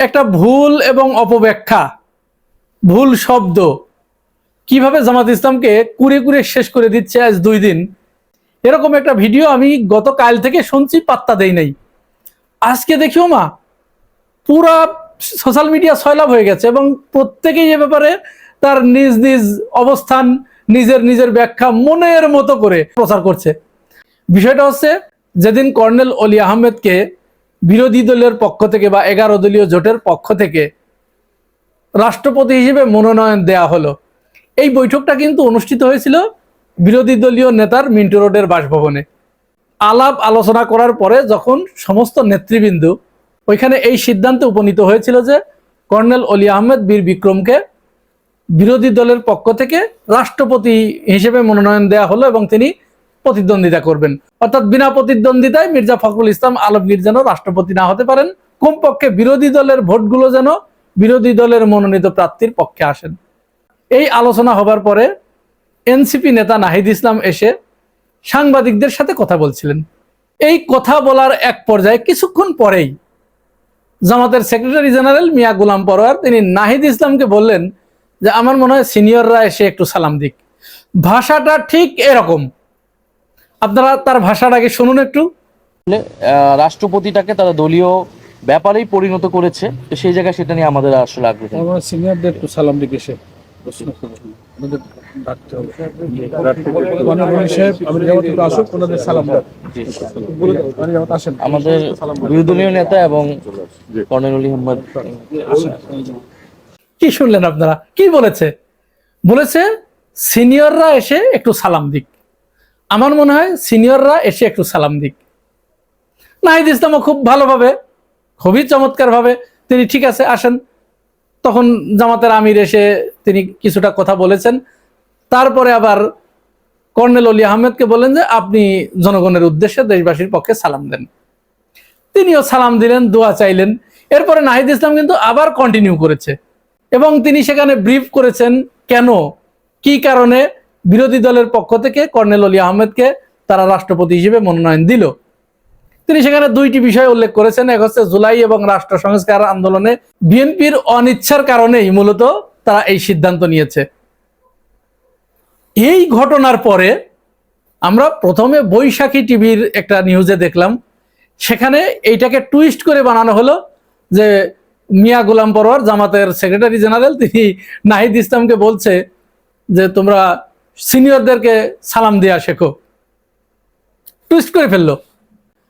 একটা ভুল এবং অপব্যাখ্যা, ভুল শব্দ কিভাবে জামাত ইসলামকে কুড়ে কুড়ে শেষ করে দিচ্ছে আজ 2 দিন, এরকম একটা ভিডিও আমি গতকাল থেকে শুনছি, পাত্তা দেই নাই। আজকে দেখিও মা পুরা সোশ্যাল মিডিয়া সয়লাভ হয়ে গেছে এবং প্রত্যেকেই এ ব্যাপারে তার নিজ নিজ অবস্থান, নিজের নিজের ব্যাখ্যা মনের মতো করে প্রচার করছে। বিষয়টা হচ্ছে, যেদিন কর্নেল অলি আহমেদকে বিরোধী দলের পক্ষ থেকে বা 11 দলীয় জোটের পক্ষ থেকে রাষ্ট্রপতি হিসেবে মনোনয়ন দেয়া হলো, এই বৈঠকটা কিন্তু অনুষ্ঠিত হয়েছিল বিরোধী দলীয় নেতার মিন্টু রোডের বাসভবনে। আলাপ আলোচনা করার পরে যখন সমস্ত নেতৃবৃন্দ ওইখানে এই সিদ্ধান্তে উপনীত হয়েছিল যে কর্নেল অলি আহমেদ বীর বিক্রমকে বিরোধী দলের পক্ষ থেকে রাষ্ট্রপতি হিসেবে মনোনয়ন দেয়া হলো এবং তিনি প্রতিদ্বন্দ্বিতা করবেন, অর্থাৎ বিনা প্রতিদ্বন্দ্বিতায় মির্জা ফখরুল ইসলাম আলমগীর যেন রাষ্ট্রপতি না হতে পারেন, কমপক্ষে বিরোধী দলের ভোটগুলো যেন বিরোধী দলের মনোনীত প্রার্থীর পক্ষে আসেন। এই আলোচনা হবার পরে এনসিপি নেতা নাহিদ ইসলাম এসে সাংবাদিকদের সাথে কথা বলছিলেন। এই কথা বলার এক পর্যায়ে কিছুক্ষণ পরেই জামাতের সেক্রেটারি জেনারেল মিয়া গোলাম পরোয়ার তিনি নাহিদ ইসলামকে বললেন যে আমার মনে হয় সিনিয়ররা এসে একটু সালাম দিক। ভাষাটা ঠিক এরকম, আপনারা তার ভাষাটাকে শুনুন একটু। রাষ্ট্রপতিটাকে তারা দলীয় ব্যাপারেই পরিণত করেছে, তো সেই জায়গায় সেটা নিয়ে আমাদের আসলে আগ্রহ। সিনিয়রদের একটু সালাম দিকে এসে আমাদের বিরোধী দলীয় নেতা এবং কর্নেল অলি আহমেদ। কি শুনলেন আপনারা? কি বলেছে? বলেছে সিনিয়ররা এসে একটু সালাম দিক। আমার মনে হয় সিনিয়ররা এসে একটু সালাম দিক। নাহিদ ইসলামও খুব ভালোভাবে, খুবই চমৎকার ভাবে তিনি ঠিক আছে আসেন। তখন জামাতের আমির এসে তিনি কিছুটা কথা বলেছেন, তারপরে আবার কর্নেল অলি আহমেদকে বলেন যে আপনি জনগণের উদ্দেশ্যে দেশবাসীর পক্ষে সালাম দেন। তিনিও সালাম দিলেন, দোয়া চাইলেন। এরপরে নাহিদ ইসলাম কিন্তু আবার কন্টিনিউ করেছে এবং তিনি সেখানে ব্রিফ করেছেন কেন, কি কারণে বিরোধী দলের পক্ষ থেকে কর্নেল অলি আহমেদকে তারা রাষ্ট্রপতি হিসেবে মনোনয়ন দিল। তিনি সেখানে 2টি বিষয় উল্লেখ করেছেন। এক হচ্ছে জুলাই এবং রাষ্ট্র সংস্কার আন্দোলনে বিএনপির অনিচ্ছার কারণেই মূলত তারা এই সিদ্ধান্ত নিয়েছে। এই ঘটনার পরে আমরা প্রথমে বৈশাখী টিভির একটা নিউজে দেখলাম, সেখানে এইটাকে টুইস্ট করে বানানো হলো যে মিয়া গোলাম পরোয়ার জামাতের সেক্রেটারি জেনারেল তিনি নাহিদ ইসলামকে বলছে যে তোমরা সিনিয়রদেরকে সালাম দেয়া শেখো। টুইস্ট করে ফেললো।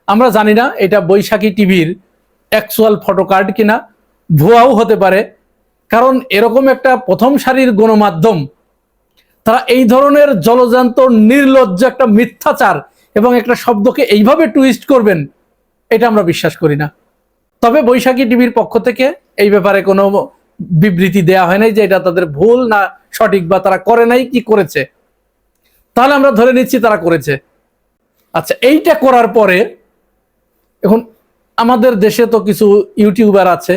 আমরা জানি না এটা বৈশাখী টিভির অ্যাকচুয়াল ফটোকার্ড কিনা, ভুয়াও হতে পারে। কারণ এরকম একটা প্রথম সারির গণমাধ্যম তারা এই ধরনের জলজান্ত নির্লজ্জ একটা মিথ্যাচার এবং একটা শব্দকে এইভাবে টুইস্ট করবেন, এটা আমরা বিশ্বাস করি না। তবে বৈশাখী টিভির পক্ষ থেকে এই ব্যাপারে কোনো বিবৃতি দেয়া হয় নাই যে এটা তাদের ভুল না সঠিক, বা তারা করে নাই কি করেছে। তাহলে আমরা ধরে নিচ্ছি তারা করেছে। আচ্ছা, এইটা করার পরে এখন আমাদের দেশে তো কিছু ইউটিউবার আছে,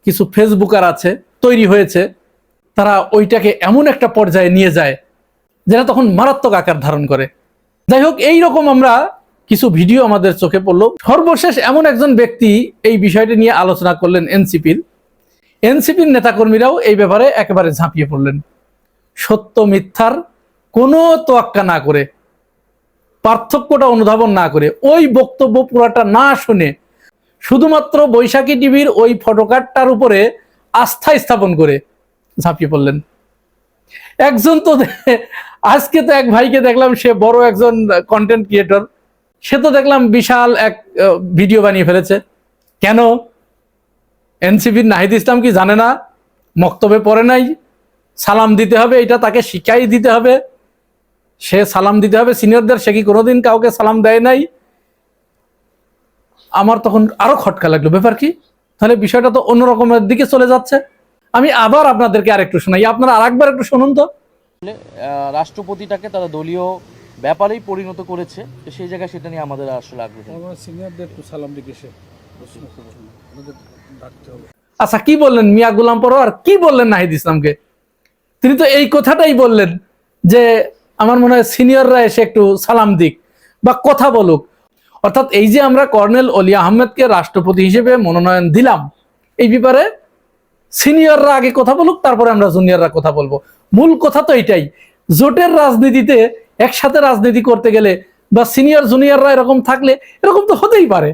কিছু ফেসবুকার আছে, তৈরি হয়েছে, তারা ওইটাকে এমন একটা পর্যায়ে নিয়ে যায় যেটা তখন মারাত্মক আকার ধারণ করে। যাই হোক, এইরকম আমরা কিছু ভিডিও আমাদের চোখে পড়লো। সর্বশেষ এমন একজন ব্যক্তি এই বিষয়টি নিয়ে আলোচনা করলেন এনসিপির নেতাকর্মীরাও এই ব্যাপারে একেবারে ঝাঁপিয়ে পড়লেন, সত্য মিথ্যার কোনো তোয়াক্কা না করে, পার্থক্যটা অনুধাবন না করে, ওই বক্তব্য পুরাটা না শুনে শুধুমাত্র বৈশাখী টিভির ওই ফটোকার্ডটার উপরে আস্থা স্থাপন করে ঝাঁপিয়ে পড়লেন। একজন তো আজকে তো এক ভাইকে দেখলাম, সে বড় একজন কন্টেন্ট ক্রিয়েটর, সে তো দেখলাম বিশাল এক ভিডিও বানিয়ে ফেলেছে। কেন? এনসিপির নাহিদ ইসলাম কি জানে না? মক্তবে পড়ে নাই? সালাম দিতে হবে এটা তাকে শিখাই দিতে হবে, সে সালাম দিতে হবে সিনিয়রদের, সে কি কোনোদিন কাউকে সালাম দেয় নাই? আমার তখন আরো খটকা লাগলো, ব্যাপার কি? তাহলে বিষয়টা তো অন্যরকমের দিকে চলে যাচ্ছে। আমি আবার আপনাদেরকে আরেকটু শোনাই, আপনারা আরেকবার একটু শুনুন তো। রাষ্ট্রপতিটাকে তারা দলীয় ব্যাপারেই পরিণত করেছে, তো সেই জায়গায় সেটা নিয়ে আমাদের আসলে আগ্রহ। সিনিয়রদের একটু সালাম দিকে এসে আচ্ছা, কি বললেন মিয়া গোলাম পরোয়ার, কি বললেন নাহিদ ইসলামকে? তিনি তো এই কথাটাই বললেন যে আমার মনে হয় সিনিয়ররা এসে একটু সালাম দিক বা কথা বলুক। অর্থাৎ এই যে আমরা কর্নেল অলি আহমেদকে রাষ্ট্রপতি হিসেবে মনোনয়ন দিলাম, এই ব্যাপারে সিনিয়ররা আগে কথা বলুক, তারপরে আমরা জুনিয়ররা কথা বলবো। মূল কথা তো এটাই, জোটের রাজনীতিতে একসাথে রাজনীতি করতে গেলে বা সিনিয়র জুনিয়ররা এরকম থাকলে এরকম তো হতেই পারে,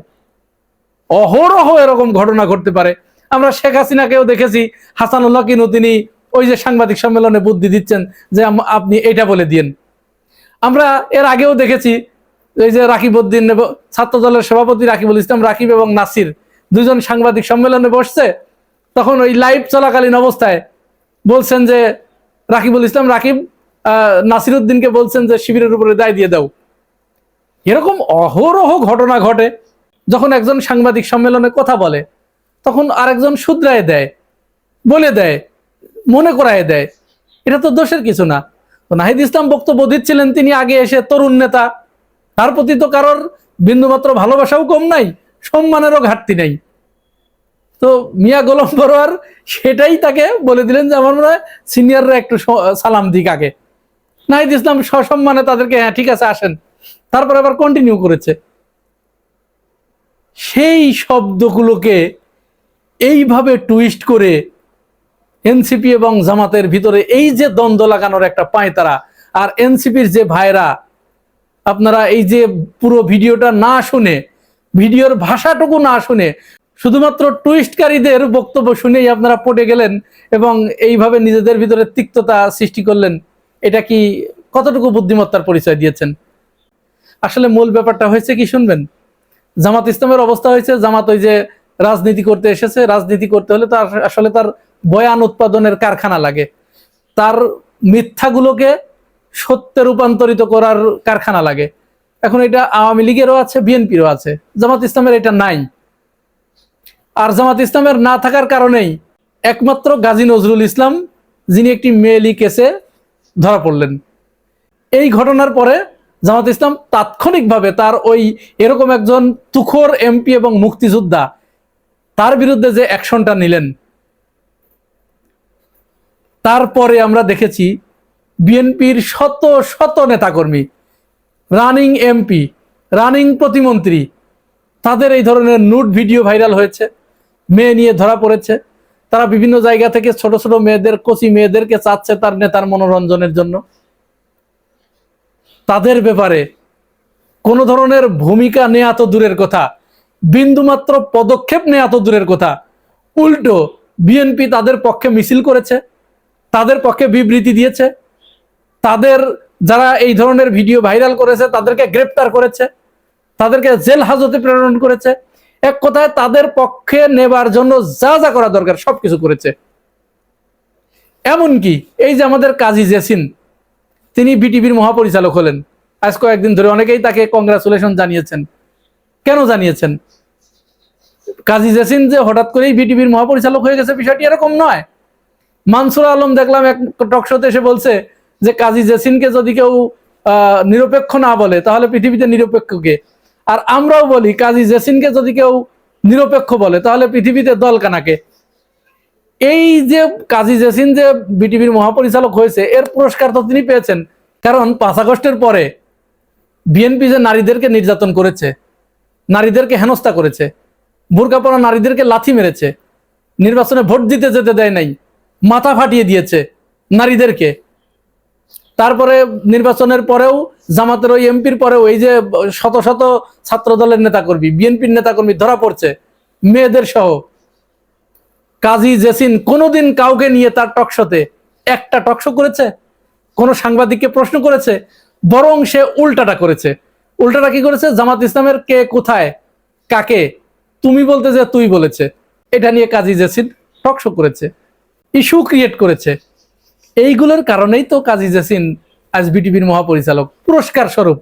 অহরহ এরকম ঘটনা ঘটতে পারে। আমরা শেখ হাসিনাকেও দেখেছি, হাসানুল্লাহ কিনু তিনি ওই যে সাংবাদিক সম্মেলনে বুদ্ধি দিচ্ছেন যে আপনি এটা বলে দিন। আমরা এর আগেও দেখেছি এই যে রাকিব উদ্দিন, ছাত্র দলের সভাপতি রাকিবুল ইসলাম রাকিব এবং নাসির দুজন সাংবাদিক সম্মেলনে বসছে, তখন ওই লাইভ চলাকালীন অবস্থায় বলছেন যে রাকিবুল ইসলাম রাকিব নাসির উদ্দিনকে বলছেন যে শিবিরের উপরে দায় দিয়ে দাও। এরকম অহরহ ঘটনা ঘটে। যখন একজন সাংবাদিক সম্মেলনে কথা বলে তখন আরেকজন শুধরায় দেয়, বলে দেয়, মনে করায় দেয়, এটা তো দোষের কিছু না। তো নাহিদ ইসলাম বক্তব্য দিচ্ছিলেন, তিনি আগে এসে তরুণ নেতা, তার প্রতি তো কারোর বিন্দুমাত্র ভালোবাসাও কম নাই, সম্মানেরও ঘাটতি নেই। তো মিয়া গোলাম পরোয়ার সেটাই তাকে বলে দিলেন যে আমার মনে হয় সিনিয়ররা একটু সালাম দিক আগে। নাহিদ ইসলাম সসম্মানে তাদেরকে হ্যাঁ ঠিক আছে আসেন, তারপর আবার কন্টিনিউ করেছে। সেই শব্দগুলোকে এইভাবে টুইস্ট করে এনসিপি এবং জামাতের ভিতরে এই যে দ্বন্দ্ব লাগানোর একটা পায়তারা, আর এনসিপির যে ভাইরা, আপনারা এই যে পুরো ভিডিওটা না শুনে, ভিডিওর ভাষাটুকু না শুনে, শুধুমাত্র টুইস্টকারীদের বক্তব্য শুনেই আপনারা পড়ে গেলেন এবং এইভাবে নিজেদের ভিতরে তিক্ততা সৃষ্টি করলেন, এটা কি কতটুকু বুদ্ধিমত্তার পরিচয় দিয়েছেন? আসলে মূল ব্যাপারটা হয়েছে কি শুনবেন? জামাত ইসলামের অবস্থা হয়েছে, জামাত ওই যে রাজনীতি করতে এসেছে, রাজনীতি করতে হলে তার আসলে তার বয়ান উৎপাদনের কারখানা লাগে, তার মিথ্যাগুলোকে সত্যে রূপান্তরিত করার কারখানা লাগে। এখন এটা আওয়ামী লীগেরও আছে, বিএনপিরও আছে, জামাত ইসলামের এটা নাই। আর জামাত ইসলামের না থাকার কারণেই একমাত্র গাজী নজরুল ইসলাম, যিনি একটি মেয়েলি কেসে ধরা পড়লেন, এই ঘটনার পরে জামাত ইসলাম তাৎক্ষণিকভাবে তার ওই এরকম একজন তুখোর এমপি এবং মুক্তিযোদ্ধা, তার বিরুদ্ধে যে অ্যাকশনটা নিলেন, তারপরে আমরা দেখেছি বিএনপির শত শত নেতাকর্মী, রানিং এমপি, রানিং প্রতিমন্ত্রী, তাদের এই ধরনের নুড ভিডিও ভাইরাল হয়েছে, মেয়ে নিয়ে ধরা পড়েছে। তারা বিভিন্ন জায়গা থেকে ছোট ছোট মেয়েদের, কচি মেয়েদেরকে চাচ্ছে তার নেতার মনোরঞ্জনের জন্য। তাদের ব্যাপারে কোনো ধরনের ভূমিকা নেওয়া তো দূরের কথা, বিন্দুমাত্র পদক্ষেপ নেওয়া তো দূরের কথা, উল্টো বিএনপি তাদের পক্ষে মিছিল করেছে, তাদের পক্ষে বিবৃতি দিয়েছে, তাদের যারা এই ধরনের ভিডিও ভাইরাল করেছে তাদেরকে গ্রেপ্তার করেছে, তাদেরকে জেল হাজতে প্রেরণ করেছে। এক কথায় তাদের পক্ষে নেবার জন্য যা যা করা দরকার সবকিছু করেছে। এমনকি এই যে আমাদের কাজী জেসিন, তিনি বিটিভির মহাপরিচালক হলেন, আজ কয়েকদিন ধরে অনেকেই তাকে কংগ্রাচুলেশন জানিয়েছেন। কেন জানিয়েছেন? কাজী জেসিন যে হঠাৎ করেই বিটিভির মহাপরিচালক হয়ে গেছে, বিষয়টি এরকম নয়। মানসুর আলম দেখলাম এক টকশোতে এসে বলছে যে কাজী জেসিনকে যদি কেউ নিরপেক্ষ না বলে তাহলে পৃথিবীতে নিরপেক্ষ কে? আর আমরাও বলি কাজী জেসিনকে যদি কেউ নিরপেক্ষ বলে তাহলে পৃথিবীতে দল কানাকে? এই যে কাজী জেসিন যে বিটিভির মহাপরিচালক হয়েছে, এর পুরস্কার তো তিনি পেয়েছেন, কারণ 5 আগস্টের পরে বিএনপি যে নারীদেরকে নির্যাতন করেছে, নারীদেরকে হেনস্থা করেছে, বোরকা পরা নারীদেরকে লাথি মেরেছে, নির্বাচনে ভোট দিতে যেতে দেয় নাই, মাথা ফাটিয়ে দিয়েছে নারীদেরকে। তারপরে নির্বাচনের পরেও জামাতের ওই এমপির পরেও এই যে শত শত ছাত্র দলের নেতাকর্মী, বিএনপির নেতাকর্মী ধরা পড়ছে, মেয়েদের সহ। কাজী জেসিন কোনোদিন কাউকে নিয়ে তার টকশোতে একটা টকশো করেছে? কোনো সাংবাদিককে প্রশ্ন করেছে? বরং সে উল্টাটা করেছে। উল্টাটা কি করেছে? জামাত ইসলামের কে কোথায় কাকে তুমি বলতে যে তুই বলেছে, এটা নিয়ে কাজী জেসিন টকশো করেছে, ইস্যু ক্রিয়েট করেছে। এইগুলোর কারণেই তো কাজী জেসিন আজ বিটিভির মহাপরিচালক, পুরস্কার স্বরূপ।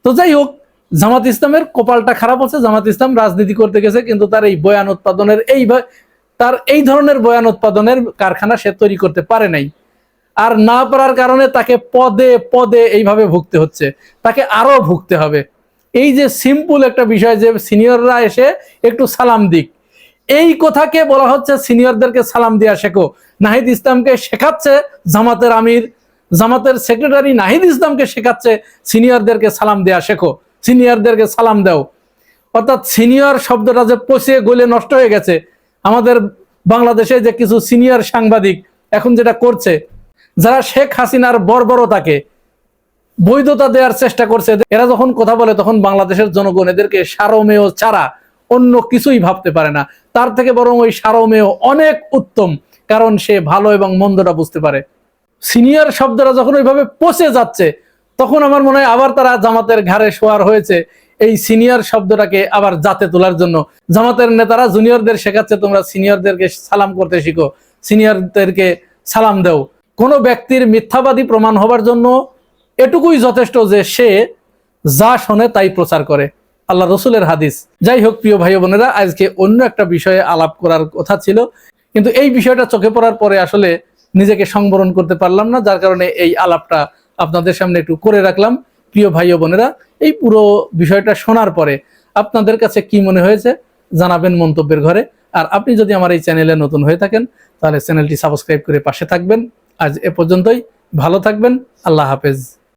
তো যাই হোক, জামাত ইসলামের কপালটা খারাপ হচ্ছে। জামাত ইসলাম রাজনীতি করতে গেছে, কিন্তু তার এই বয়ান উৎপাদনের তার এই ধরনের বয়ান উৎপাদনের কারখানা সে তৈরি করতে পারে নাই। আর না পারার কারণে তাকে পদে পদে এইভাবে ভুগতে হচ্ছে, তাকে আরো ভুগতে হবে। এই যে সিম্পল একটা বিষয় যে সিনিয়ররা এসে একটু সালাম দিক, এই কথাকে বলা হচ্ছে সিনিয়রদেরকে সালাম দেওয়া শেখো। নাহিদ ইসলামকে শেখাচ্ছে জামাতের আমির, জামাতের সেক্রেটারি নাহিদ ইসলামকে শেখাচ্ছে সিনিয়রদেরকে সালাম দেওয়া শেখো, সিনিয়রদেরকে সালাম দাও। অর্থাৎ সিনিয়র শব্দটা যে পচে গলে নষ্ট হয়ে গেছে, আমাদের বাংলাদেশে যে কিছু সিনিয়র সাংবাদিক এখন যেটা করছে, যারা শেখ হাসিনার বর্বরতাকে বৈধতা দেওয়ার চেষ্টা করছে, এরা যখন কথা বলে তখন বাংলাদেশের জনগণ এদেরকে সারমেয় ছাড়া অন্য কিছুই ভাবতে পারে না। তার থেকে বরং ওই সারমেয় অনেক উত্তম, কারণ সে ভালো এবং মন্দটা বুঝতে পারে। সিনিয়র শব্দটা যখন ওইভাবে পচে যাচ্ছে, তখন আমার মনে হয় আবার তারা জামাতের ঘাড়ে শোয়ার হয়েছে এই সিনিয়র শব্দটাকে আবার জাতে তোলার জন্য। জামাতের নেতারা জুনিয়রদের শেখাচ্ছে তোমরা সিনিয়রদেরকে সালাম করতে শিখো, সিনিয়রদেরকে সালাম দাও। কোনো ব্যক্তির মিথ্যাবাদী প্রমাণ হবার জন্য এটুকুই যথেষ্ট যে সে যা শোনে তাই প্রচার করে, আল্লাহ রসুলের হাদিস। যাই হোক প্রিয় ভাই বোনেরা, আজকে অন্য একটা বিষয়ে আলাপ করার কথা ছিল, কিন্তু এই বিষয়টা চোখে পড়ার পরে আসলে নিজেকে সংবরণ করতে পারলাম না, যার কারণে এই আলাপটা আপনাদের সামনে একটু করে রাখলাম। প্রিয় ভাই বোনেরা, এই পুরো বিষয়টা শোনার পরে আপনাদের কাছে কি মনে হয়েছে জানাবেন মন্তব্যের ঘরে। আর আপনি যদি আমার এই চ্যানেলে নতুন হয়ে থাকেন তাহলে চ্যানেলটি সাবস্ক্রাইব করে পাশে থাকবেন। আজ এ পর্যন্তই, ভালো থাকবেন, আল্লাহ হাফেজ।